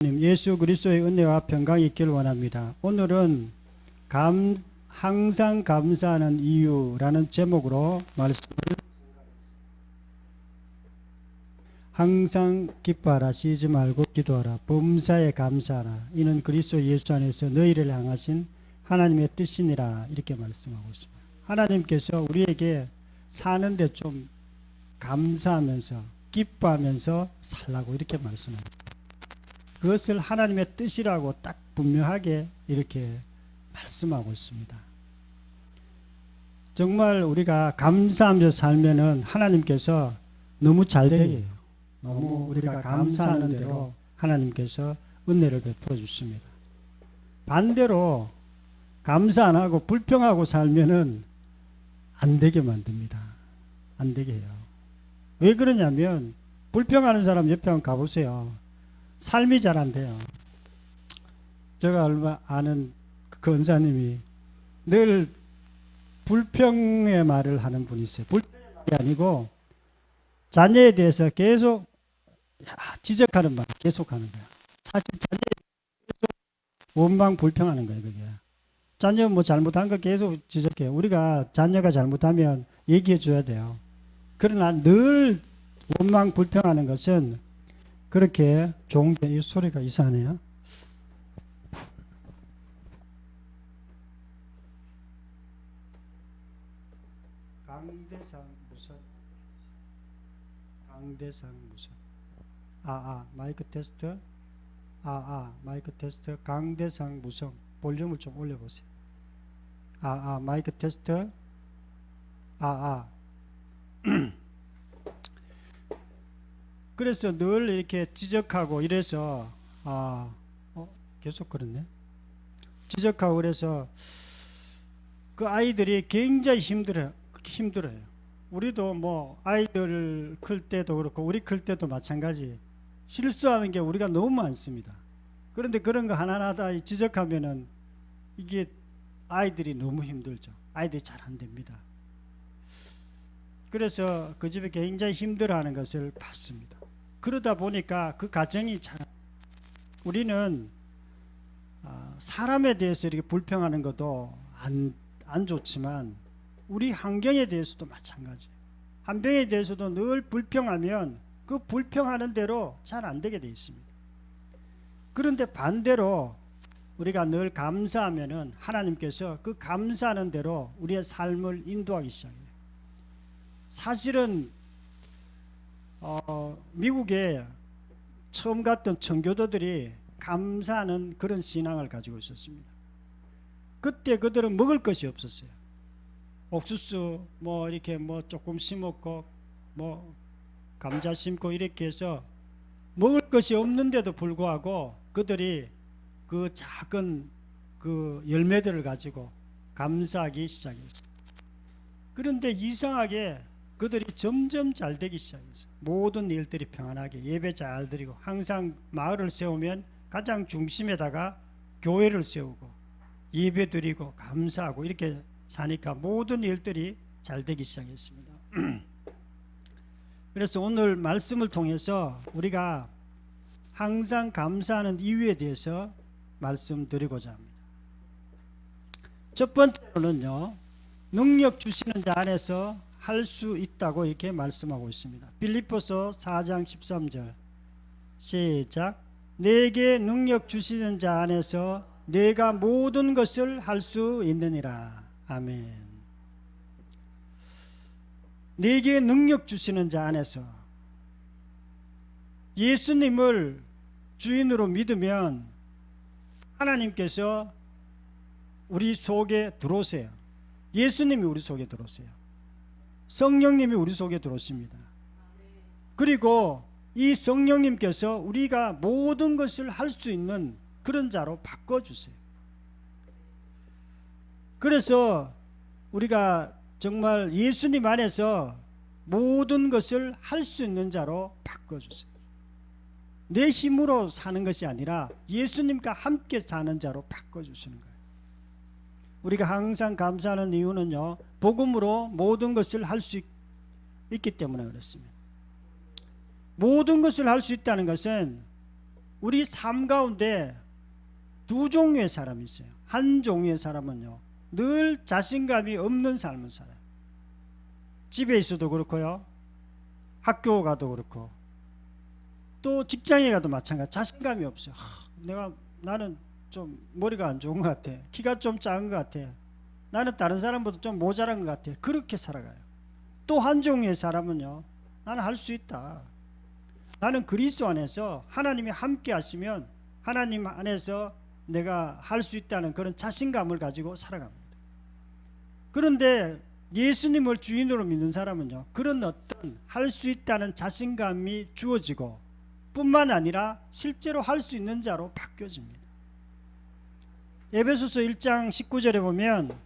예수 그리스도의 은혜와 평강이 있기를 원합니다. 오늘은 항상 감사하는 이유라는 제목으로 말씀을 항상 기뻐하라 쉬지 말고 기도하라 범사에 감사하라 이는 그리스도 예수 안에서 너희를 향하신 하나님의 뜻이니라 이렇게 말씀하고 있습니다. 하나님께서 우리에게 사는데 좀 감사하면서 기뻐하면서 살라고 이렇게 말씀합니다. 그것을 하나님의 뜻이라고 딱 분명하게 이렇게 말씀하고 있습니다. 정말 우리가 감사하면서 살면은 하나님께서 너무 잘 되게요. 너무 우리가 감사하는 대로 하나님께서 은혜를 베풀어 주십니다. 반대로 감사 안 하고 불평하고 살면은 안 되게 만듭니다. 안 되게 해요. 왜 그러냐면 불평하는 사람 옆에 한번 가보세요. 삶이 잘 안 돼요. 제가 얼마 아는 그 은사님이 늘 불평의 말을 하는 분이 있어요. 불평의 말이 아니고 자녀에 대해서 계속 지적하는 말 계속 하는 거야. 사실 자녀에 계속 원망 불평하는 거예요. 그게. 자녀 뭐 잘못한 거 계속 지적해요. 우리가 자녀가 잘못하면 얘기해 줘야 돼요. 그러나 늘 원망 불평하는 것은 그렇게 좋은 게, 이 소리가 이상하네요. 강대상 무슨? 강대상 무슨? 마이크 테스트. 마이크 테스트. 강대상 무슨? 볼륨을 좀 올려보세요. 마이크 테스트. 그래서 늘 이렇게 지적하고 이래서 계속 그렇네. 지적하고 그래서 그 아이들이 굉장히 힘들어요. 우리도 뭐 아이들 클 때도 그렇고 우리 클 때도 마찬가지. 실수하는 게 우리가 너무 많습니다. 그런데 그런 거 하나하나 지적하면은 이게 아이들이 너무 힘들죠. 아이들이 잘 안 됩니다. 그래서 그 집에 굉장히 힘들어하는 것을 봤습니다. 그러다 보니까 그 가정이 잘, 우리는 사람에 대해서 이렇게 불평하는 것도 안 좋지만 우리 환경에 대해서도 마찬가지. 환경에 대해서도 늘 불평하면 그 불평하는 대로 잘 안 되게 돼 있습니다. 그런데 반대로 우리가 늘 감사하면은 하나님께서 그 감사하는 대로 우리의 삶을 인도하기 시작해요. 사실은 미국에 처음 갔던 청교도들이 감사하는 그런 신앙을 가지고 있었습니다. 그때 그들은 먹을 것이 없었어요. 옥수수 뭐 이렇게 뭐 조금 심었고 뭐 감자 심고 이렇게 해서 먹을 것이 없는데도 불구하고 그들이 그 작은 그 열매들을 가지고 감사하기 시작했어요. 그런데 이상하게 그들이 점점 잘 되기 시작했어요. 모든 일들이 평안하게 예배 잘 드리고 항상 마을을 세우면 가장 중심에다가 교회를 세우고 예배 드리고 감사하고 이렇게 사니까 모든 일들이 잘 되기 시작했습니다. 그래서 오늘 말씀을 통해서 우리가 항상 감사하는 이유에 대해서 말씀드리고자 합니다. 첫 번째로는요, 능력 주시는 자 안에서 할 수 있다고 이렇게 말씀하고 있습니다. 빌립보서 4장 13절 시작. 내게 능력 주시는 자 안에서 내가 모든 것을 할 수 있느니라. 아멘. 내게 능력 주시는 자 안에서 예수님을 주인으로 믿으면 하나님께서 우리 속에 들어오세요. 예수님이 우리 속에 들어오세요. 성령님이 우리 속에 들어오십니다. 그리고 이 성령님께서 우리가 모든 것을 할 수 있는 그런 자로 바꿔주세요. 그래서 우리가 정말 예수님 안에서 모든 것을 할 수 있는 자로 바꿔주세요. 내 힘으로 사는 것이 아니라 예수님과 함께 사는 자로 바꿔주시는 거예요. 우리가 항상 감사하는 이유는요, 복음으로 모든 것을 할 수 있기 때문에 그렇습니다. 모든 것을 할 수 있다는 것은 우리 삶 가운데 두 종류의 사람이 있어요. 한 종류의 사람은요, 늘 자신감이 없는 삶을 살아요. 집에 있어도 그렇고요, 학교 가도 그렇고, 또 직장에 가도 마찬가지. 자신감이 없어요. 나는 좀 머리가 안 좋은 것 같아. 키가 좀 작은 것 같아. 나는 다른 사람보다 좀 모자란 것 같아. 그렇게 살아가요. 또 한 종류의 사람은요, 나는 할 수 있다. 나는 그리스도 안에서 하나님이 함께 하시면 하나님 안에서 내가 할 수 있다는 그런 자신감을 가지고 살아갑니다. 그런데 예수님을 주인으로 믿는 사람은요, 그런 어떤 할 수 있다는 자신감이 주어지고 뿐만 아니라 실제로 할 수 있는 자로 바뀌어집니다. 에베소서 1장 19절에 보면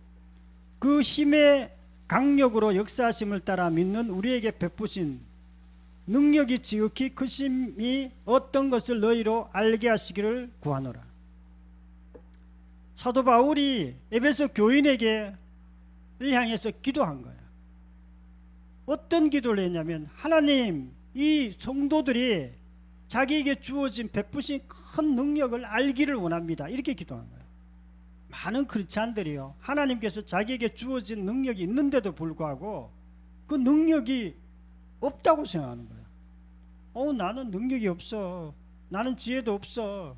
그 힘의 강력으로 역사하심을 따라 믿는 우리에게 베푸신 능력이 지극히 크심이 어떤 것을 너희로 알게 하시기를 구하노라. 사도 바울이 에베소 교인에게 향해서 기도한 거예요. 어떤 기도를 했냐면, 하나님, 이 성도들이 자기에게 주어진 베푸신 큰 능력을 알기를 원합니다. 이렇게 기도한 거예요. 많은 크리스찬들이요, 하나님께서 자기에게 주어진 능력이 있는데도 불구하고 그 능력이 없다고 생각하는 거예요. 나는 능력이 없어. 나는 지혜도 없어.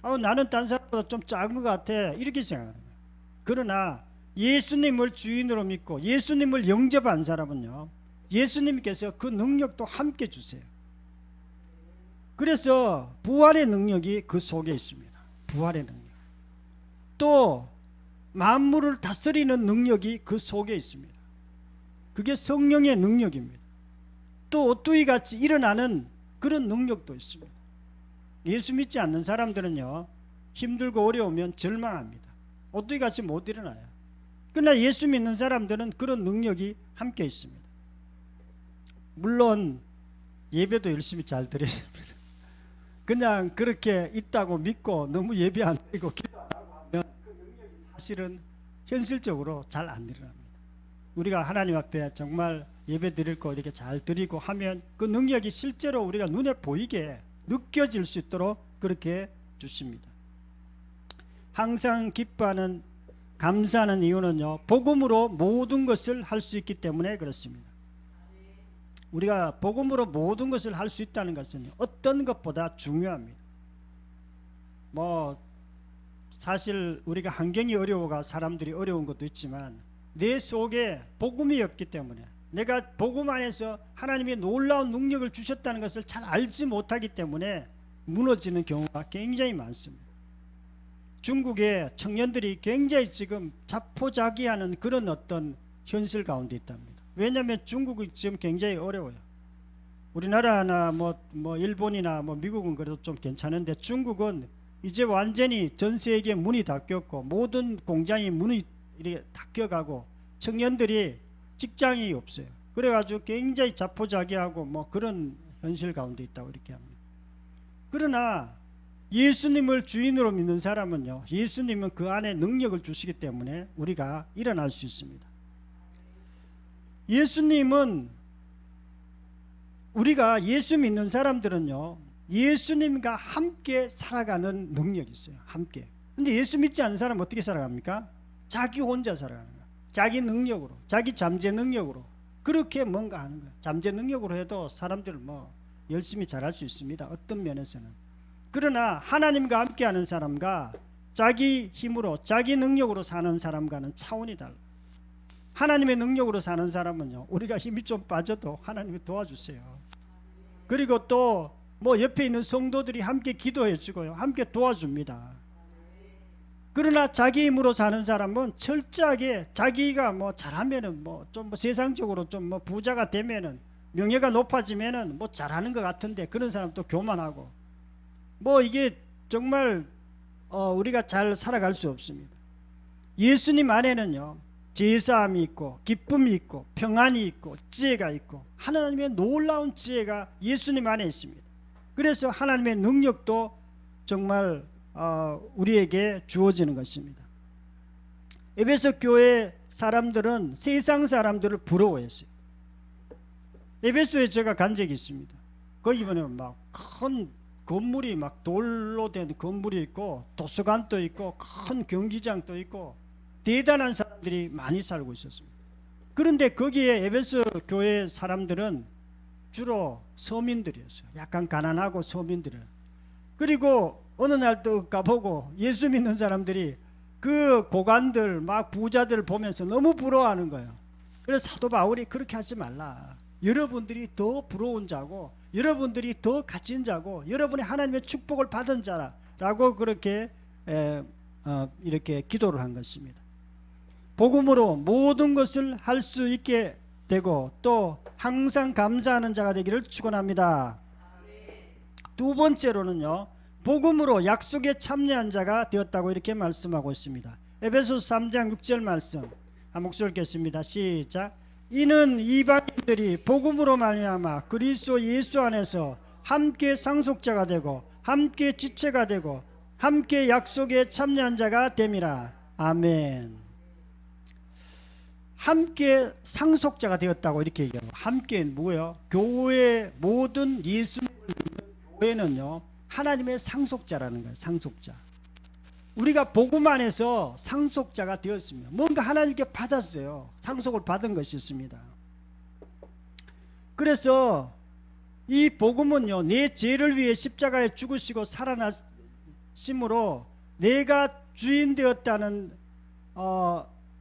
나는 딴 사람보다 좀 작은 것 같아. 이렇게 생각하는 거예요. 그러나 예수님을 주인으로 믿고 예수님을 영접한 사람은요, 예수님께서 그 능력도 함께 주세요. 그래서 부활의 능력이 그 속에 있습니다. 부활의 능력. 또 만물을 다스리는 능력이 그 속에 있습니다. 그게 성령의 능력입니다. 또 오뚜기 같이 일어나는 그런 능력도 있습니다. 예수 믿지 않는 사람들은요, 힘들고 어려우면 절망합니다. 오뚜기 같이 못 일어나요. 그러나 예수 믿는 사람들은 그런 능력이 함께 있습니다. 물론 예배도 열심히 잘 드려야 됩니다. 그냥 그렇게 있다고 믿고 너무 예배 안 드리고 기도 안 하고 하면 그 능력이 사실은 현실적으로 잘 안 일어납니다. 우리가 하나님 앞에 정말 예배 드릴 거 이렇게 잘 드리고 하면 그 능력이 실제로 우리가 눈에 보이게 느껴질 수 있도록 그렇게 주십니다. 항상 기뻐하는, 감사하는 이유는요, 복음으로 모든 것을 할 수 있기 때문에 그렇습니다. 우리가 복음으로 모든 것을 할 수 있다는 것은 어떤 것보다 중요합니다. 사실 우리가 환경이 어려워가 사람들이 어려운 것도 있지만 내 속에 복음이 없기 때문에, 내가 복음 안에서 하나님의 놀라운 능력을 주셨다는 것을 잘 알지 못하기 때문에 무너지는 경우가 굉장히 많습니다. 중국의 청년들이 굉장히 지금 자포자기하는 그런 어떤 현실 가운데 있답니다. 왜냐하면 중국이 지금 굉장히 어려워요. 우리나라나 일본이나 미국은 그래도 좀 괜찮은데 중국은 이제 완전히 전 세계 문이 닫혔고 모든 공장이 문이 이렇게 닫혀가고 청년들이 직장이 없어요. 그래가지고 굉장히 자포자기하고 그런 현실 가운데 있다고 이렇게 합니다. 그러나 예수님을 주인으로 믿는 사람은요, 예수님은 그 안에 능력을 주시기 때문에 우리가 일어날 수 있습니다. 예수님은, 우리가 예수 믿는 사람들은요, 예수님과 함께 살아가는 능력이 있어요. 함께. 근데 예수 믿지 않는 사람은 어떻게 살아갑니까? 자기 혼자 살아가는 거예요. 자기 능력으로, 자기 잠재 능력으로 그렇게 뭔가 하는 거예요. 잠재 능력으로 해도 사람들 열심히 잘할 수 있습니다. 어떤 면에서는. 그러나 하나님과 함께하는 사람과 자기 힘으로, 자기 능력으로 사는 사람과는 차원이 달라요. 하나님의 능력으로 사는 사람은요, 우리가 힘이 좀 빠져도 하나님이 도와주세요. 그리고 또 옆에 있는 성도들이 함께 기도해 주고요, 함께 도와줍니다. 그러나 자기 힘으로 사는 사람은 철저하게 자기가 잘하면은 좀 세상적으로 좀 부자가 되면은, 명예가 높아지면은 잘하는 것 같은데 그런 사람 또 교만하고 이게 정말 우리가 잘 살아갈 수 없습니다. 예수님 안에는요, 제사함이 있고 기쁨이 있고 평안이 있고 지혜가 있고 하나님의 놀라운 지혜가 예수님 안에 있습니다. 그래서 하나님의 능력도 정말 우리에게 주어지는 것입니다. 에베소 교회 사람들은 세상 사람들을 부러워했어요. 에베소에 제가 간 적이 있습니다. 거기 보면 큰 건물이 막 돌로 된 건물이 있고 도서관도 있고 큰 경기장도 있고 대단한 사람들이 많이 살고 있었습니다. 그런데 거기에 에베소 교회 사람들은 주로 서민들이었어요. 약간 가난하고 서민들이에요. 그리고 어느 날 또 가보고 예수 믿는 사람들이 그 고관들 막 부자들 보면서 너무 부러워하는 거예요. 그래서 사도 바울이 그렇게 하지 말라. 여러분들이 더 부러운 자고 여러분들이 더 갇힌 자고 여러분이 하나님의 축복을 받은 자라고 그렇게 이렇게 기도를 한 것입니다. 복음으로 모든 것을 할 수 있게 되고 또 항상 감사하는 자가 되기를 축원합니다. 두 번째로는요, 복음으로 약속에 참여한 자가 되었다고 이렇게 말씀하고 있습니다. 에베소서 3장 6절 말씀 한 목소리 읽겠습니다. 시작. 이는 이방인들이 복음으로 말미암아 그리스도 예수 안에서 함께 상속자가 되고 함께 지체가 되고 함께 약속에 참여한 자가 됨이라. 아멘. 함께 상속자가 되었다고 이렇게 얘기해요. 함께 뭐예요? 교회 모든 예수님을 믿는 교회는요, 하나님의 상속자라는 거예요. 상속자. 우리가 복음 안에서 상속자가 되었습니다. 뭔가 하나님께 받았어요. 상속을 받은 것이 있습니다. 그래서 이 복음은요, 내 죄를 위해 십자가에 죽으시고 살아나심으로 내가 주인 되었다는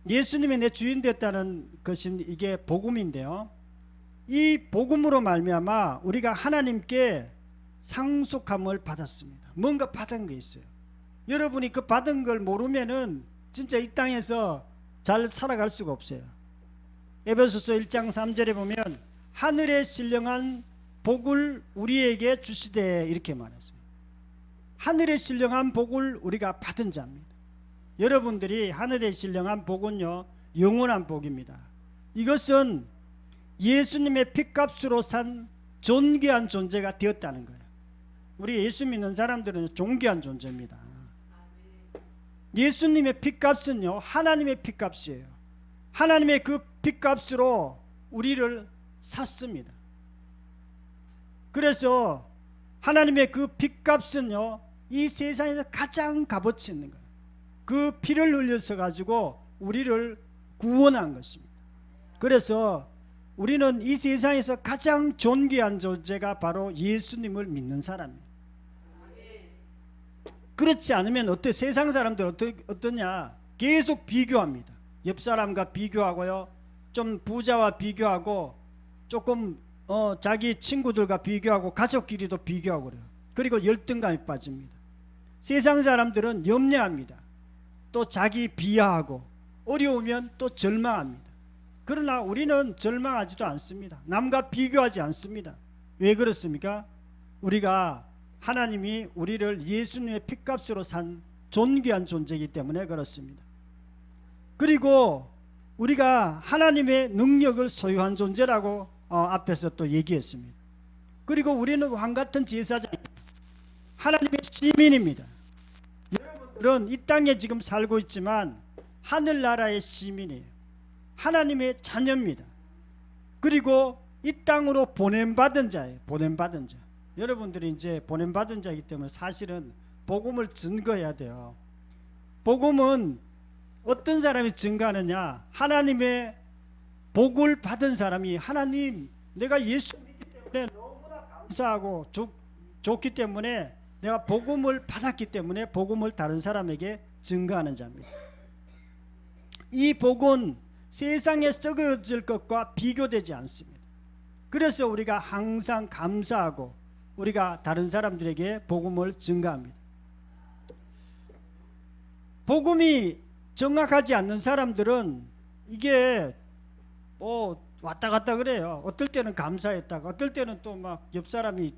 예수님이 내 주인 되었다는 것인 이게 복음인데요. 이 복음으로 말미암아 우리가 하나님께 상속함을 받았습니다. 뭔가 받은 게 있어요. 여러분이 그 받은 걸 모르면은 진짜 이 땅에서 잘 살아갈 수가 없어요. 에베소서 1장 3절에 보면 하늘에 신령한 복을 우리에게 주시되 이렇게 말했어요. 하늘에 신령한 복을 우리가 받은 자입니다. 여러분들이 하늘에 신령한 복은요, 영원한 복입니다. 이것은 예수님의 핏값으로 산 존귀한 존재가 되었다는 거예요. 우리 예수 믿는 사람들은 존귀한 존재입니다. 예수님의 핏값은요, 하나님의 핏값이에요. 하나님의 그 핏값으로 우리를 샀습니다. 그래서 하나님의 그 핏값은요, 이 세상에서 가장 값어치 있는 거예요. 그 피를 흘려서 가지고 우리를 구원한 것입니다. 그래서 우리는 이 세상에서 가장 존귀한 존재가 바로 예수님을 믿는 사람이에요. 그렇지 않으면 세상 사람들 어떠냐? 계속 비교합니다. 옆 사람과 비교하고요, 좀 부자와 비교하고 조금 자기 친구들과 비교하고 가족끼리도 비교하고 그래요. 그리고 열등감에 빠집니다. 세상 사람들은 염려합니다. 또 자기 비하하고 어려우면 또 절망합니다. 그러나 우리는 절망하지도 않습니다. 남과 비교하지 않습니다. 왜 그렇습니까? 우리가 하나님이 우리를 예수님의 핏값으로 산 존귀한 존재이기 때문에 그렇습니다. 그리고 우리가 하나님의 능력을 소유한 존재라고 앞에서 또 얘기했습니다. 그리고 우리는 왕같은 제사장입니다. 하나님의 시민입니다. 여러분들은 이 땅에 지금 살고 있지만 하늘나라의 시민이에요. 하나님의 자녀입니다. 그리고 이 땅으로 보냄받은 자예요. 보냄받은 자. 여러분들이 이제 보냄받은 자이기 때문에 사실은 복음을 증거해야 돼요. 복음은 어떤 사람이 증거하느냐? 하나님의 복을 받은 사람이, 하나님, 내가 예수 믿기 때문에 너무나 감사하고 좋기 때문에 내가 복음을 받았기 때문에 복음을 다른 사람에게 증거하는 자입니다. 이 복은 세상에 썩어질 것과 비교되지 않습니다. 그래서 우리가 항상 감사하고 우리가 다른 사람들에게 복음을 증거합니다. 복음이 정확하지 않는 사람들은 이게 왔다 갔다 그래요. 어떨 때는 감사했다가 어떨 때는 또 막 옆 사람이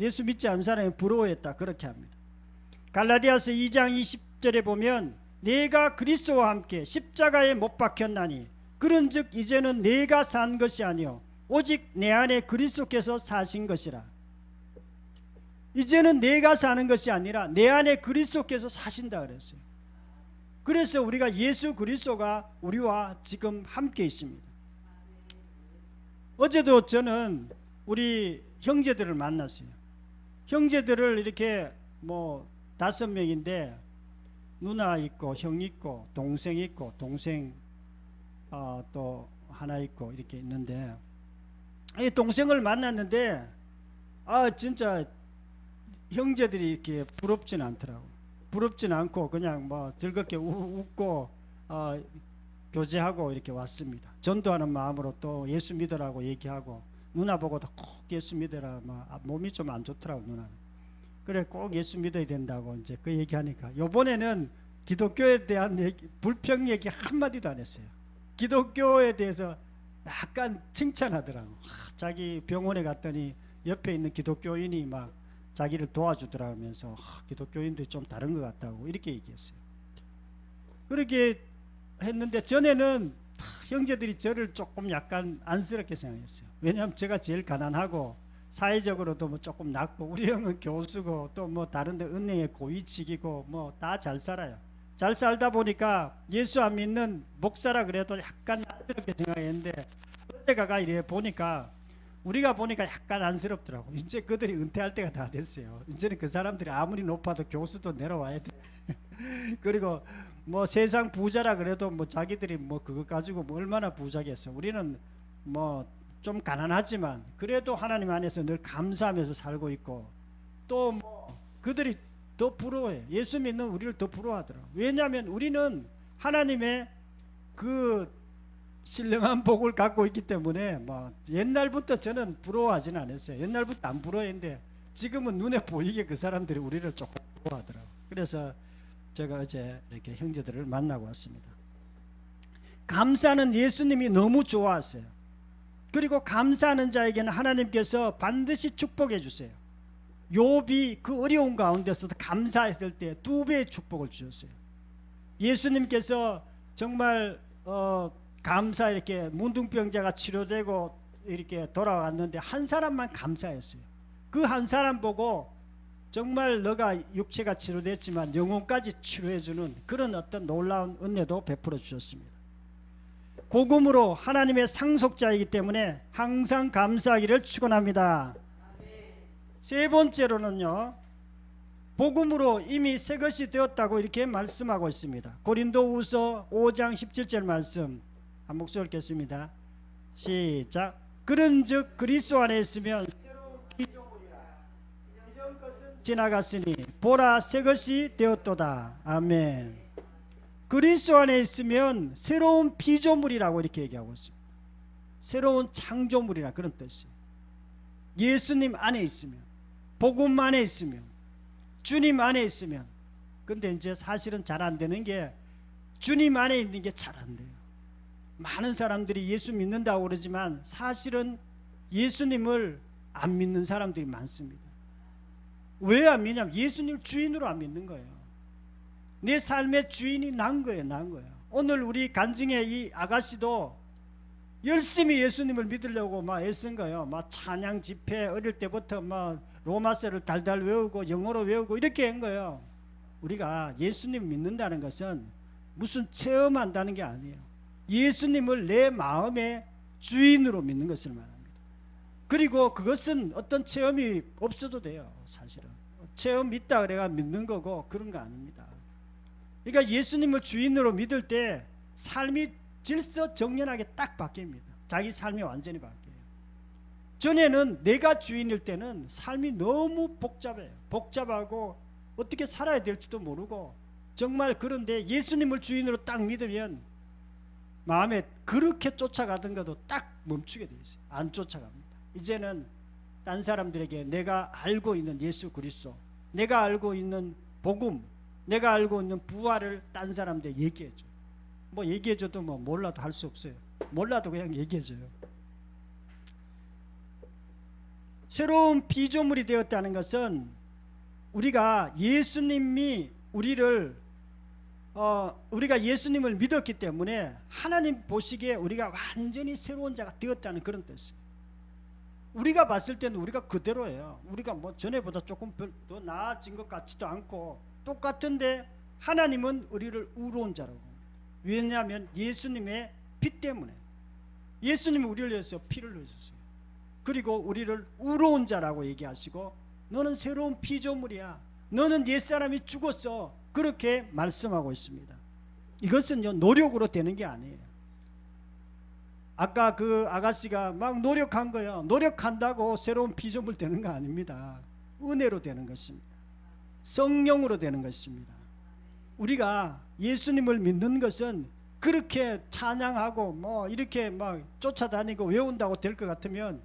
예수 믿지 않는 사람이 부러워했다 그렇게 합니다. 갈라디아서 2장 20절에 보면 내가 그리스도와 함께 십자가에 못 박혔나니 그런즉 이제는 내가 산 것이 아니요 오직 내 안에 그리스도께서 사신 것이라. 이제는 내가 사는 것이 아니라 내 안에 그리스도께서 사신다 그랬어요. 그래서 우리가 예수 그리스도가 우리와 지금 함께 있습니다. 어제도 저는 우리 형제들을 만났어요. 형제들을 이렇게 뭐 5명인데 누나 있고 형 있고 동생 있고 동생 또 하나 있고 이렇게 있는데, 이 동생을 만났는데 진짜 형제들이 이렇게 부럽진 않더라고. 부럽진 않고 그냥 뭐 즐겁게 웃고 교제하고 이렇게 왔습니다. 전도하는 마음으로 또 예수 믿으라고 얘기하고, 누나 보고도 꼭 예수 믿으라. 몸이 좀 안 좋더라고 누나는. 그래 꼭 예수 믿어야 된다고 이제 그 얘기하니까, 요번에는 기독교에 대한 불평 얘기 한마디도 안 했어요. 기독교에 대해서 약간 칭찬하더라고. 자기 병원에 갔더니 옆에 있는 기독교인이 막 자기를 도와주더라 하면서 기독교인들이 좀 다른 것 같다고 이렇게 얘기했어요. 그렇게 했는데 전에는 형제들이 저를 조금 약간 안쓰럽게 생각했어요. 왜냐하면 제가 제일 가난하고 사회적으로도 뭐 조금 낮고, 우리 형은 교수고 또 뭐 다른데 은행에 고위직이고 뭐 다 잘 살아요. 잘 살다 보니까 예수 안 믿는 목사라 그래도 약간 안쓰럽게 생각했는데, 어제가 이래 보니까 우리가 보니까 약간 안쓰럽더라고. 이제 그들이 은퇴할 때가 다 됐어요. 이제는 그 사람들이 아무리 높아도 교수도 내려와야 돼. 그리고 뭐 세상 부자라 그래도 뭐 자기들이 뭐 그거 가지고 뭐 얼마나 부자겠어. 우리는 뭐 좀 가난하지만 그래도 하나님 안에서 늘 감사하면서 살고 있고, 또 뭐 그들이 더 부러워해. 예수 믿는 우리를 더 부러워하더라고. 왜냐하면 우리는 하나님의 그 신령한 복을 갖고 있기 때문에 뭐 옛날부터 저는 부러워하지는 않았어요. 옛날부터 안 부러워했는데 지금은 눈에 보이게 그 사람들이 우리를 조금 부러워하더라고. 그래서 제가 어제 이렇게 형제들을 만나고 왔습니다. 감사는 예수님이 너무 좋아하세요. 그리고 감사하는 자에게는 하나님께서 반드시 축복해 주세요. 욥이 그 어려운 가운데서도 감사했을 때 2배의 축복을 주셨어요. 예수님께서 정말 감사, 이렇게 문둥병자가 치료되고 이렇게 돌아왔는데 한 사람만 감사했어요. 그 한 사람 보고 정말 너가 육체가 치료됐지만 영혼까지 치료해주는 그런 어떤 놀라운 은혜도 베풀어 주셨습니다. 복음으로 하나님의 상속자이기 때문에 항상 감사하기를 축원합니다. 세 번째로는요, 복음으로 이미 새 것이 되었다고 이렇게 말씀하고 있습니다. 고린도후서 5장 17절 말씀 한 목소리 읽겠습니다. 시작. 그런즉 그리스도 안에 있으면 새로운 피조물이라, 이전 것은 지나갔으니 보라 새 것이 되었도다. 아멘. 그리스도 안에 있으면 새로운 피조물이라고 이렇게 얘기하고 있습니다. 새로운 창조물이라 그런 뜻이에요. 예수님 안에 있으면, 복음 안에 있으면, 주님 안에 있으면. 근데 이제 사실은 잘 안 되는 게, 주님 안에 있는 게 잘 안 돼요. 많은 사람들이 예수 믿는다고 그러지만 사실은 예수님을 안 믿는 사람들이 많습니다. 왜 안 믿냐면 예수님 주인으로 안 믿는 거예요. 내 삶의 주인이 난 거예요. 오늘 우리 간증의 이 아가씨도 열심히 예수님을 믿으려고 막 애쓴 거예요. 막 찬양 집회 어릴 때부터 막 로마서를 달달 외우고 영어로 외우고 이렇게 한 거예요. 우리가 예수님 믿는다는 것은 무슨 체험한다는 게 아니에요. 예수님을 내 마음의 주인으로 믿는 것을 말합니다. 그리고 그것은 어떤 체험이 없어도 돼요. 사실은 체험 있다 그래가 믿는 거고 그런 거 아닙니다. 그러니까 예수님을 주인으로 믿을 때 삶이 질서정연하게 딱 바뀝니다. 자기 삶이 완전히 바뀌어요. 전에는 내가 주인일 때는 삶이 너무 복잡해요. 복잡하고 어떻게 살아야 될지도 모르고 정말. 그런데 예수님을 주인으로 딱 믿으면 마음에 그렇게 쫓아가던 것도 딱 멈추게 돼 있어요. 안 쫓아갑니다. 이제는 딴 사람들에게 내가 알고 있는 예수 그리스도, 내가 알고 있는 복음, 내가 알고 있는 부활을 딴 사람들에게 얘기해줘. 뭐 얘기해줘도 뭐 몰라도 할 수 없어요. 몰라도 그냥 얘기해줘요. 새로운 피조물이 되었다는 것은 우리가 예수님이 우리가 예수님을 믿었기 때문에 하나님 보시기에 우리가 완전히 새로운 자가 되었다는 그런 뜻이에요. 우리가 봤을 때는 우리가 그대로예요. 우리가 뭐 전에보다 조금 더 나아진 것 같지도 않고 똑같은데 하나님은 우리를 의로운 자라고 합니다. 왜냐하면 예수님의 피 때문에. 예수님이 우리를 위해서 피를 흘리셨어요. 그리고 우리를 의로운 자라고 얘기하시고 너는 새로운 피조물이야. 너는 옛사람이 죽었어. 그렇게 말씀하고 있습니다. 이것은요, 노력으로 되는 게 아니에요. 아까 그 아가씨가 막 노력한 거예요. 노력한다고 새로운 피조물 되는 거 아닙니다. 은혜로 되는 것입니다. 성령으로 되는 것입니다. 우리가 예수님을 믿는 것은 그렇게 찬양하고 뭐 이렇게 막 쫓아다니고 외운다고 될 것 같으면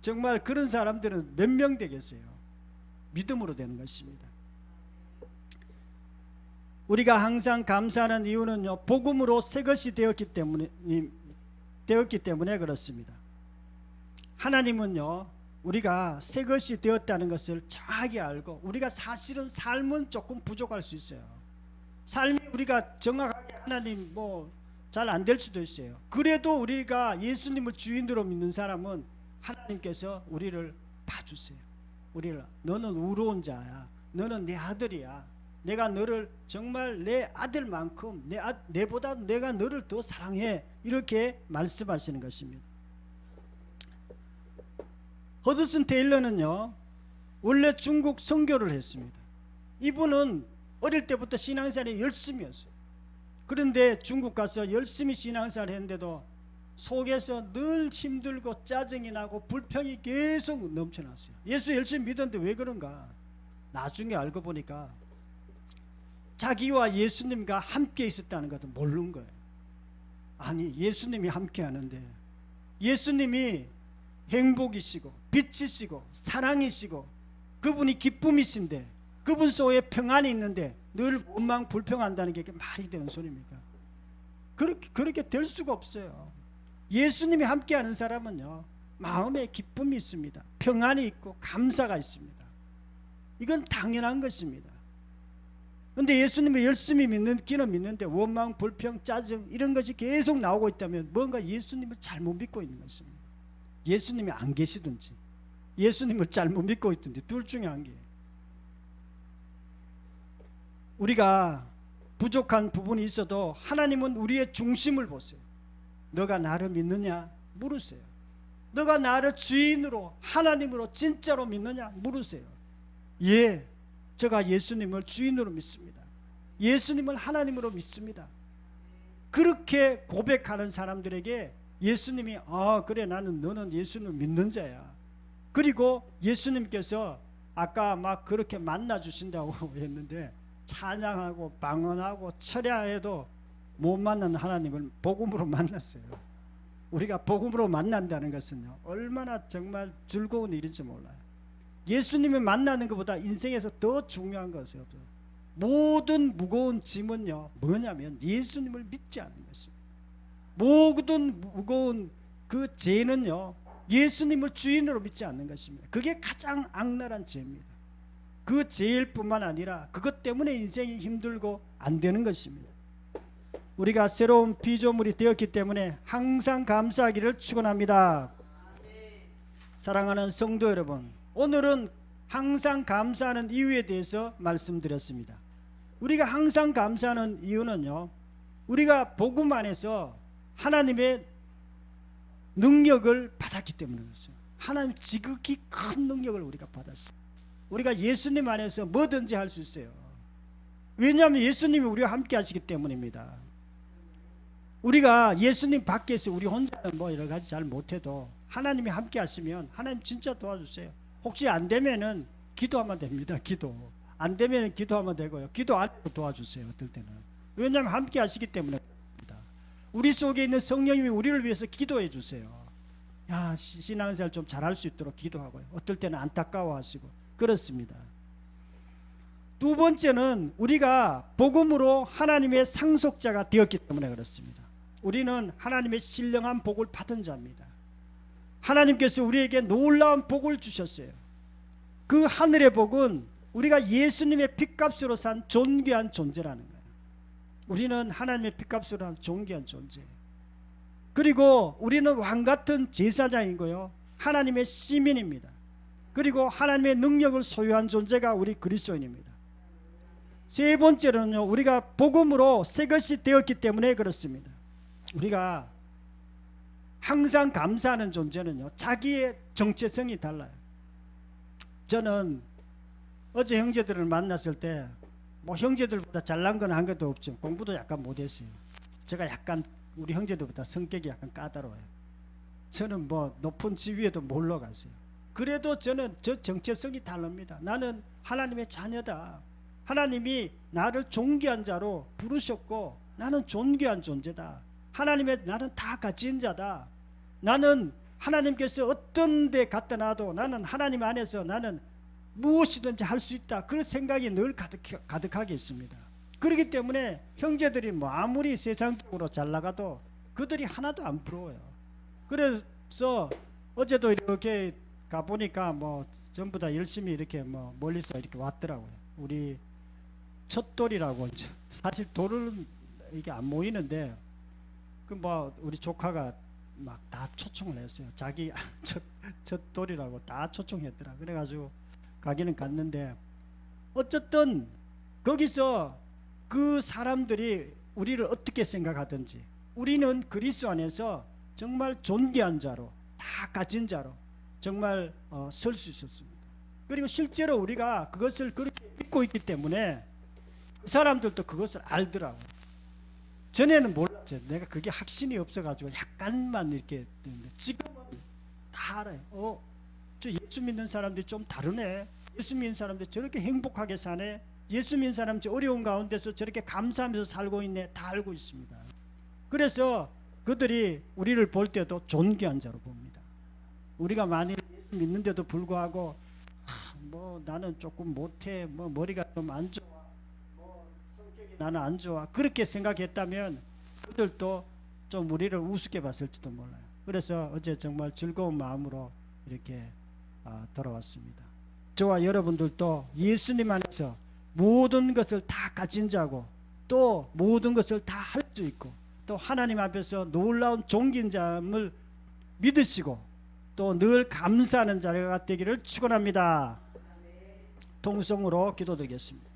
정말 그런 사람들은 몇 명 되겠어요. 믿음으로 되는 것입니다. 우리가 항상 감사하는 이유는요, 복음으로 새 것이 되었기 때문에 그렇습니다. 하나님은요, 우리가 새 것이 되었다는 것을 정확히 알고, 우리가 사실은 삶은 조금 부족할 수 있어요. 삶이 우리가 정확하게 하나님 잘 안 될 수도 있어요. 그래도 우리가 예수님을 주인으로 믿는 사람은 하나님께서 우리를 봐주세요. 우리를, 너는 의로운 자야. 너는 내 아들이야. 내가 너를 정말 내 아들만큼 내보다 내가 너를 더 사랑해. 이렇게 말씀하시는 것입니다. 허드슨 테일러는요, 원래 중국 선교를 했습니다. 이분은 어릴 때부터 신앙생활이 열심히 했어요. 그런데 중국 가서 열심히 신앙생활을 했는데도 속에서 늘 힘들고 짜증이 나고 불평이 계속 넘쳐났어요. 예수 열심히 믿었는데 왜 그런가? 나중에 알고 보니까 자기와 예수님과 함께 있었다는 것을 모르는 거예요. 아니, 예수님이 함께 하는데, 예수님이 행복이시고 빛이시고 사랑이시고 그분이 기쁨이신데, 그분 속에 평안이 있는데 늘 원망 불평한다는 게 말이 되는 소리입니까? 그렇게 될 수가 없어요. 예수님이 함께하는 사람은요, 마음에 기쁨이 있습니다. 평안이 있고 감사가 있습니다. 이건 당연한 것입니다. 그런데 예수님을 열심히 기는 믿는데 원망, 불평, 짜증 이런 것이 계속 나오고 있다면 뭔가 예수님을 잘못 믿고 있는 것입니다. 예수님이 안 계시든지 예수님을 잘못 믿고 있든지 둘 중에 한 개예요. 우리가 부족한 부분이 있어도 하나님은 우리의 중심을 보세요. 너가 나를 믿느냐? 물으세요. 너가 나를 주인으로, 하나님으로 진짜로 믿느냐? 물으세요. 예, 제가 예수님을 주인으로 믿습니다. 예수님을 하나님으로 믿습니다. 그렇게 고백하는 사람들에게 예수님이 그래, 너는 예수님을 믿는 자야. 그리고 예수님께서 아까 막 그렇게 만나 주신다고 했는데 찬양하고 방언하고 철야해도 못 만난 하나님을 복음으로 만났어요. 우리가 복음으로 만난다는 것은요, 얼마나 정말 즐거운 일인지 몰라요. 예수님을 만나는 것보다 인생에서 더 중요한 것이 없어요. 모든 무거운 짐은요, 뭐냐면 예수님을 믿지 않는 것입니다. 모든 무거운 그 죄는요, 예수님을 주인으로 믿지 않는 것입니다. 그게 가장 악랄한 죄입니다. 그 죄일 뿐만 아니라 그것 때문에 인생이 힘들고 안 되는 것입니다. 우리가 새로운 피조물이 되었기 때문에 항상 감사하기를 축원합니다. 사랑하는 성도 여러분, 오늘은 항상 감사하는 이유에 대해서 말씀드렸습니다. 우리가 항상 감사하는 이유는요, 우리가 복음 안에서 하나님의 능력을 받았기 때문에 그렇습니다. 하나님 지극히 큰 능력을 우리가 받았어요. 우리가 예수님 안에서 뭐든지 할 수 있어요. 왜냐하면 예수님이 우리와 함께 하시기 때문입니다. 우리가 예수님 밖에서 우리 혼자는 여러 가지 잘 못해도 하나님이 함께 하시면 하나님 진짜 도와주세요. 혹시 안 되면은 기도하면 됩니다. 기도 안 되면은 기도하면 되고요. 기도 안 해도 도와주세요. 어떨 때는. 왜냐하면 함께 하시기 때문에 그렇습니다. 우리 속에 있는 성령님이 우리를 위해서 기도해 주세요. 야, 신앙생활 좀 잘할 수 있도록 기도하고요. 어떨 때는 안타까워하시고 그렇습니다. 두 번째는 우리가 복음으로 하나님의 상속자가 되었기 때문에 그렇습니다. 우리는 하나님의 신령한 복을 받은 자입니다. 하나님께서 우리에게 놀라운 복을 주셨어요. 그 하늘의 복은 우리가 예수님의 핏값으로 산 존귀한 존재라는 거예요. 우리는 하나님의 핏값으로 산 존귀한 존재예요. 그리고 우리는 왕같은 제사장이고요, 하나님의 시민입니다. 그리고 하나님의 능력을 소유한 존재가 우리 그리스도인입니다. 세 번째로는요, 우리가 복음으로 새 것이 되었기 때문에 그렇습니다. 우리가 항상 감사하는 존재는요, 자기의 정체성이 달라요. 저는 어제 형제들을 만났을 때 뭐 형제들보다 잘난 건 한 것도 없죠. 공부도 약간 못했어요. 제가 약간 우리 형제들보다 성격이 약간 까다로워요. 저는 뭐 높은 지위에도 못 올라갔어요. 그래도 저는 저 정체성이 다릅니다. 나는 하나님의 자녀다. 하나님이 나를 존귀한 자로 부르셨고 나는 존귀한 존재다. 하나님의 나는 다 가진 자다. 나는 하나님께서 어떤 데 갖다 놔도 나는 하나님 안에서 나는 무엇이든지 할 수 있다. 그런 생각이 늘 가득하게 있습니다. 그렇기 때문에 형제들이 뭐 아무리 세상적으로 잘 나가도 그들이 하나도 안 부러워요. 그래서 어제도 이렇게 가보니까 뭐 전부 다 열심히 이렇게 뭐 멀리서 이렇게 왔더라고요. 우리 첫 돌이라고 사실 돌은 이게 안 모이는데 그 뭐 우리 조카가 막 다 초청을 했어요. 자기 첫 돌이라고 다 초청했더라. 그래가지고 가기는 갔는데 어쨌든 거기서 그 사람들이 우리를 어떻게 생각하든지 우리는 그리스도 안에서 정말 존귀한 자로 다 가진 자로 정말 설 수 있었습니다. 그리고 실제로 우리가 그것을 그렇게 믿고 있기 때문에 그 사람들도 그것을 알더라고요. 전에는 몰랐어요. 내가 그게 확신이 없어가지고 약간만 이렇게 됐는데 지금은 다 알아요. 저 예수 믿는 사람들이 좀 다르네. 예수 믿는 사람들이 저렇게 행복하게 사네. 예수 믿는 사람들이 어려운 가운데서 저렇게 감사하면서 살고 있네. 다 알고 있습니다. 그래서 그들이 우리를 볼 때도 존귀한 자로 봅니다. 우리가 만일 예수 믿는데도 불구하고 뭐 나는 조금 못해. 뭐 머리가 좀 안 좋아. 뭐 성격이 나는 안 좋아. 그렇게 생각했다면 그들도 좀 우리를 우습게 봤을지도 몰라요. 그래서 어제 정말 즐거운 마음으로 이렇게 돌아왔습니다. 저와 여러분들도 예수님 안에서 모든 것을 다 가진 자고 또 모든 것을 다 할 수 있고 또 하나님 앞에서 놀라운 존귀한 자임을 믿으시고 또 늘 감사하는 자가 되기를 축원합니다. 통성으로 기도드리겠습니다.